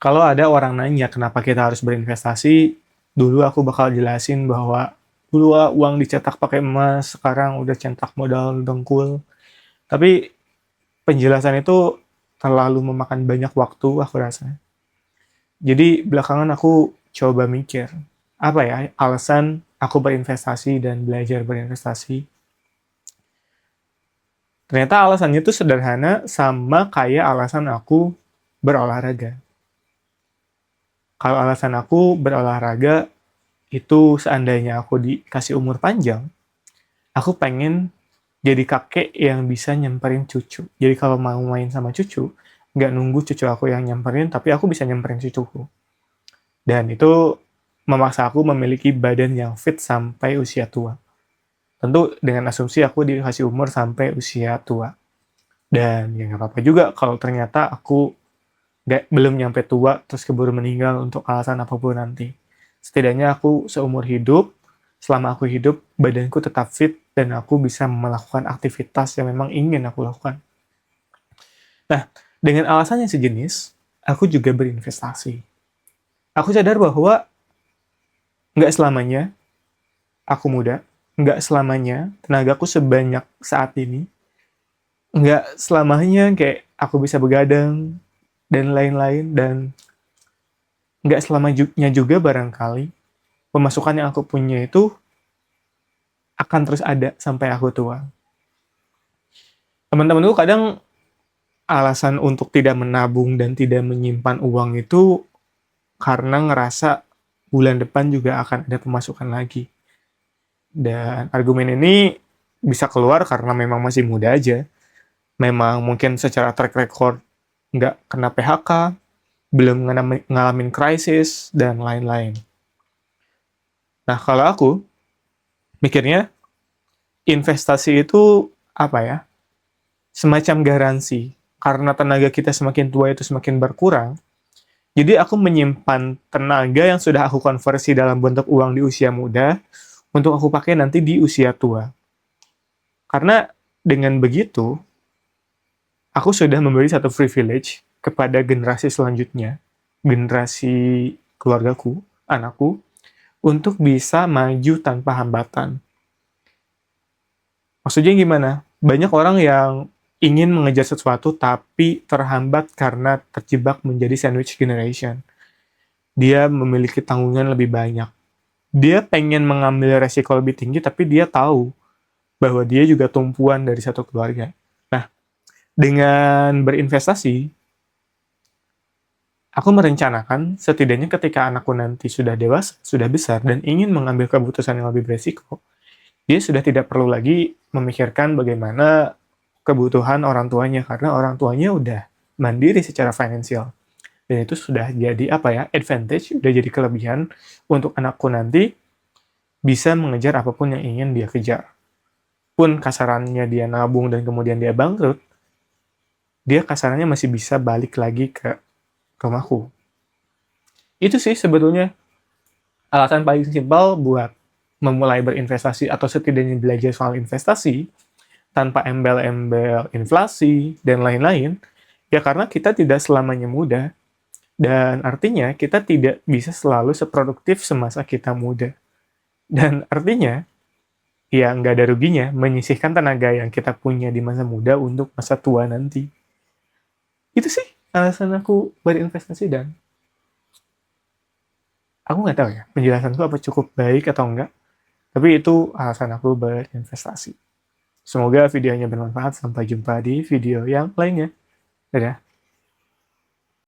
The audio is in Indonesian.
Kalau ada orang nanya kenapa kita harus berinvestasi, dulu aku bakal jelasin bahwa dulu uang dicetak pakai emas, sekarang udah cetak modal dengkul. Tapi penjelasan itu terlalu memakan banyak waktu, aku rasa. Jadi belakangan aku coba mikir, apa ya alasan aku berinvestasi dan belajar berinvestasi. Ternyata alasannya itu sederhana sama kayak alasan aku berolahraga. Kalau alasan aku berolahraga itu seandainya aku dikasih umur panjang, aku pengen jadi kakek yang bisa nyamperin cucu. Jadi kalau mau main sama cucu, nggak nunggu cucu aku yang nyamperin, tapi aku bisa nyamperin cucuku. Dan itu memaksa aku memiliki badan yang fit sampai usia tua. Tentu dengan asumsi aku dikasih umur sampai usia tua. Dan ya nggak apa-apa juga kalau ternyata aku belum nyampe tua terus keburu meninggal untuk alasan apapun nanti. Setidaknya aku seumur hidup, selama aku hidup, badanku tetap fit dan aku bisa melakukan aktivitas yang memang ingin aku lakukan. Nah, dengan alasan yang sejenis, aku juga berinvestasi. Aku sadar bahwa nggak selamanya aku muda, nggak selamanya tenagaku sebanyak saat ini, nggak selamanya kayak aku bisa begadang dan lain-lain, dan nggak selamanya juga barangkali pemasukan yang aku punya itu akan terus ada sampai aku tua. Teman-teman tuh kadang alasan untuk tidak menabung dan tidak menyimpan uang itu karena ngerasa bulan depan juga akan ada pemasukan lagi. Dan argumen ini bisa keluar karena memang masih muda aja. Memang mungkin secara track record nggak kena PHK, belum ngalamin krisis, dan lain-lain. Nah, kalau aku mikirnya investasi itu apa ya? Semacam garansi. Karena tenaga kita semakin tua itu semakin berkurang, jadi aku menyimpan tenaga yang sudah aku konversi dalam bentuk uang di usia muda untuk aku pakai nanti di usia tua. Karena dengan begitu, aku sudah memberi satu privilege kepada generasi selanjutnya, generasi keluargaku, anakku, untuk bisa maju tanpa hambatan. Maksudnya gimana? Banyak orang yang ingin mengejar sesuatu tapi terhambat karena terjebak menjadi sandwich generation. Dia memiliki tanggungan lebih banyak. Dia pengen mengambil resiko lebih tinggi tapi dia tahu bahwa dia juga tumpuan dari satu keluarga. Nah, dengan berinvestasi, aku merencanakan setidaknya ketika anakku nanti sudah dewasa, sudah besar, dan ingin mengambil keputusan yang lebih beresiko, dia sudah tidak perlu lagi memikirkan bagaimana kebutuhan orang tuanya, karena orang tuanya udah mandiri secara finansial. Dan itu sudah jadi apa ya, advantage, udah jadi kelebihan untuk anakku nanti bisa mengejar apapun yang ingin dia kejar. Pun kasarannya dia nabung dan kemudian dia bangkrut, dia kasarannya masih bisa balik lagi ke rumahku. Itu sih sebetulnya alasan paling simpel buat memulai berinvestasi atau setidaknya belajar soal investasi tanpa embel-embel inflasi dan lain-lain, ya karena kita tidak selamanya muda, dan artinya kita tidak bisa selalu seproduktif semasa kita muda. Dan artinya, ya nggak ada ruginya menyisihkan tenaga yang kita punya di masa muda untuk masa tua nanti. Itu sih alasan aku berinvestasi, dan aku nggak tahu ya penjelasanku apa cukup baik atau enggak, tapi itu alasan aku berinvestasi. Semoga videonya bermanfaat. Sampai jumpa di video yang lainnya. Dadah.